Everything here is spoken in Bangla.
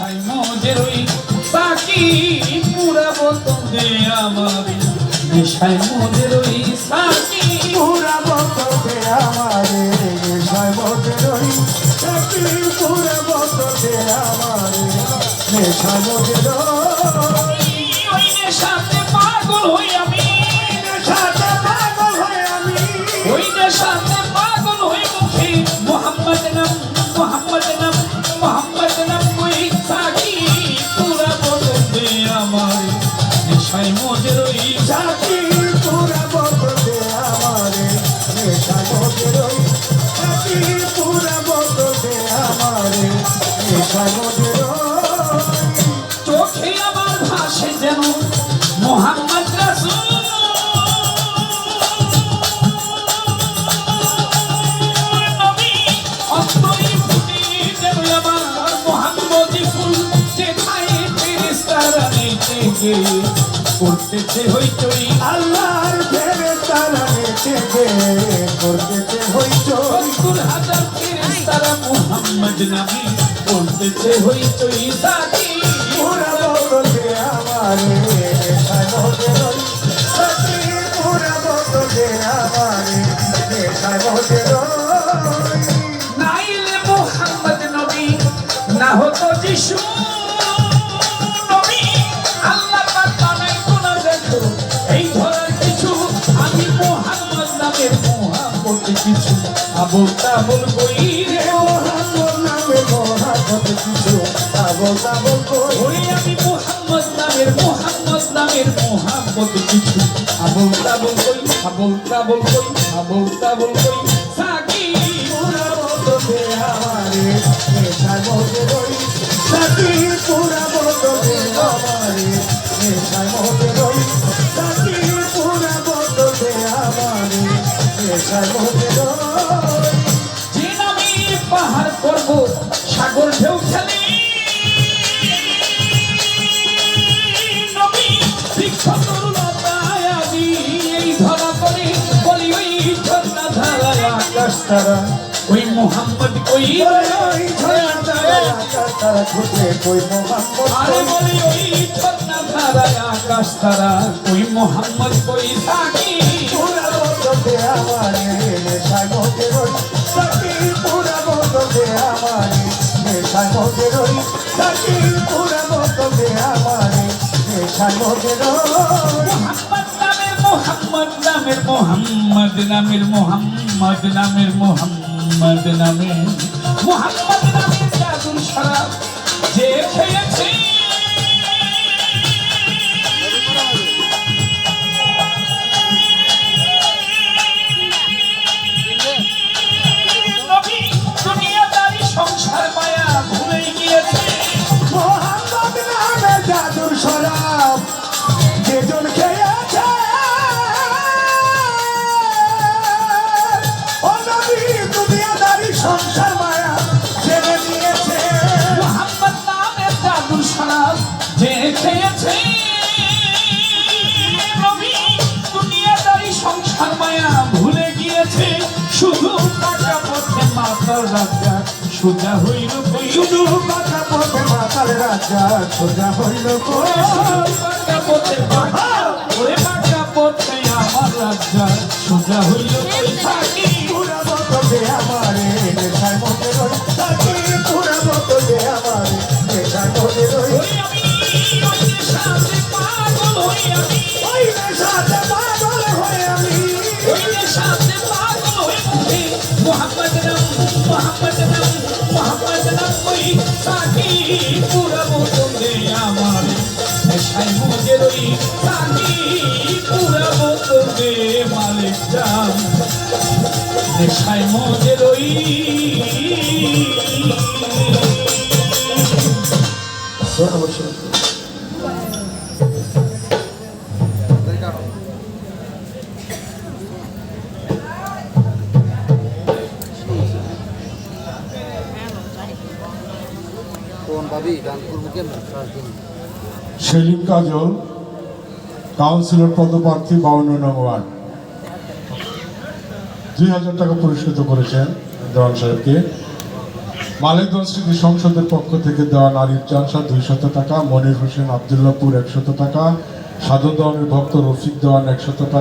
নেশায় মজের ওই সাকি পুরা বোতল দে আমারে নেশায় মজের ওই সাকি পুরা বোতল দে আমারে নেশায় মজের ওই সাকি পুরা বোতল দে আমারে নেশায় মজের ওই নেশাতে পাগল হই আমি নেশাতে পাগল হই আমি ওই নেশাতে পাগল হই মুখে মোহাম্মদ নাম মোহাম্মদ নাম মোহাম্মদ নাম ওই সাকি পুরা বোতল দে আমারে নেশায় মজের ওই সাকি পুরা বোতল দে আমারে নেশায় মজের ওই সাকি পুরা বোতল দে আমারে নেশায় মজের চোখে আমার ভাসে যেন মোহাম্মদ রাসূল নবী অন্তরে ফুটে যেন আমার মোহাম্মদী ফুল যেখানে ফেরেশতারা নেচে গে করতেছে হইচই আল্লাহর ফেরেশতারা নেচে গে করতেছে হইচই ৭০,০০০ ফেরেশতারা মোহাম্মদ নামে করতেছে হইচই সাকি পুরা বোতল দে আমারে নেশায় মজের ওই সাকি পুরা বোতল দে আমারে নেশায় মজের ওই নাইলে মোহাম্মদ নবী না হতো যিশু নবী আল্লাহ পাক বানাইতো না দেখো এই ধরার কিছু আমি মোহাম্মদ নামের মোহাম্মদ কিছু আবল তাবল কই রে মোহাম্মদ নামে মোহাম্মদ কিছু আবল তাবল কই ওই আমি মোহাম্মদ নামের মোহাম্মদ কিছু আবল তাবল কই আবল তাবল কই আবল তাবল কই সাকি পুরা বোতল দে আমারে নেশায় মজের ওই সাকি পুরা বোতল দে আমারে নেশায় মজের ওই সাকি পুরা বোতল দে আমারে নেশায় মজের ওই যে নামে পাহাড় পর্বত সাগর ঢেউ খেলে নবী বৃক্ষ তরুলতায় আমি এই ধরা করে বলি ওই ঝর্ণা ধারায় আকাশ তারা ওই মোহাম্মদ কই ওই ঝর্ণা ধারায় আকাশ তারা খুঁজে কই মোহাম্মদ আরে কই বলি ওই ঝর্ণা ধারায় আকাশ তারা ওই মোহাম্মদ কই সাকি পুরা বোতল দে আমারে নেশায় মজের ওই সাকি পুরা বোতল দে আমারে নেশায় মজের ওই সাকি পুরা বোতল দে আমারে নেশায় মজের ওই মোহাম্মদ নামের মোহাম্মদ নামের মোহাম্মদ নামের মোহাম্মদ নামের মোহাম্মদ নামের জাদুর শরাব যে খেয়েছে নবী দুনিয়াদারি সংসার মায়া ভুলে গিয়েছে মোহাম্মদ নামে জাদুর শরাব যেজন খেয়েছে ও নবী দুনিয়াদারি সংসার মায়া ছেড়ে দিয়েছে মোহাম্মদ নামের জাদুর শরাব যে খেয়েছে নবী দুনিয়াদারি সংসার মায়া ভুলে গিয়েছে শুধু টাকা পথে মাতার রাজা সোজা হইল কই শুধু কথা পথে মাতার রাজা সোজা হইল কই টাকা পথে ওরে টাকা পথে আমার রাজা সোজা হইল কই থাকি পুরা বোতল দে আমারে নেশায় মজের ওই সাকি পুরা বোতল দে আমারে নেশায় মজের ওই ওই আমি ওই নেশাতে পাগল হই আমি ওই নেশাতে পাগল হয়ে আমি ওই নেশাতে পাগল হই মুখে মোহাম্মদ নাম মোহাম্মদ নাম মোহাম্মদ নাম কই সাকি পুরা বোতল দে আমার নেশায় মজে রই সাকি পুরা বোতল দে মালিক জান নেশায় মজে রই সেলিম কাজল কাউন্সিলর পদপ্রার্থী 52 নং ওয়ার্ড 2000 টাকা পুরস্কৃত করেছেন দেওয়ান সাহেবকে। মালেকগঞ্জ স্মৃতি সংসদের পক্ষ থেকে দেওয়া নারীর চানসা 200 টাকা, মনির হোসেন আবদুল্লাপুর 100 টাকা, সাধন দেওয়ানের ভক্ত রফিক দেওয়ান 100 টাকা।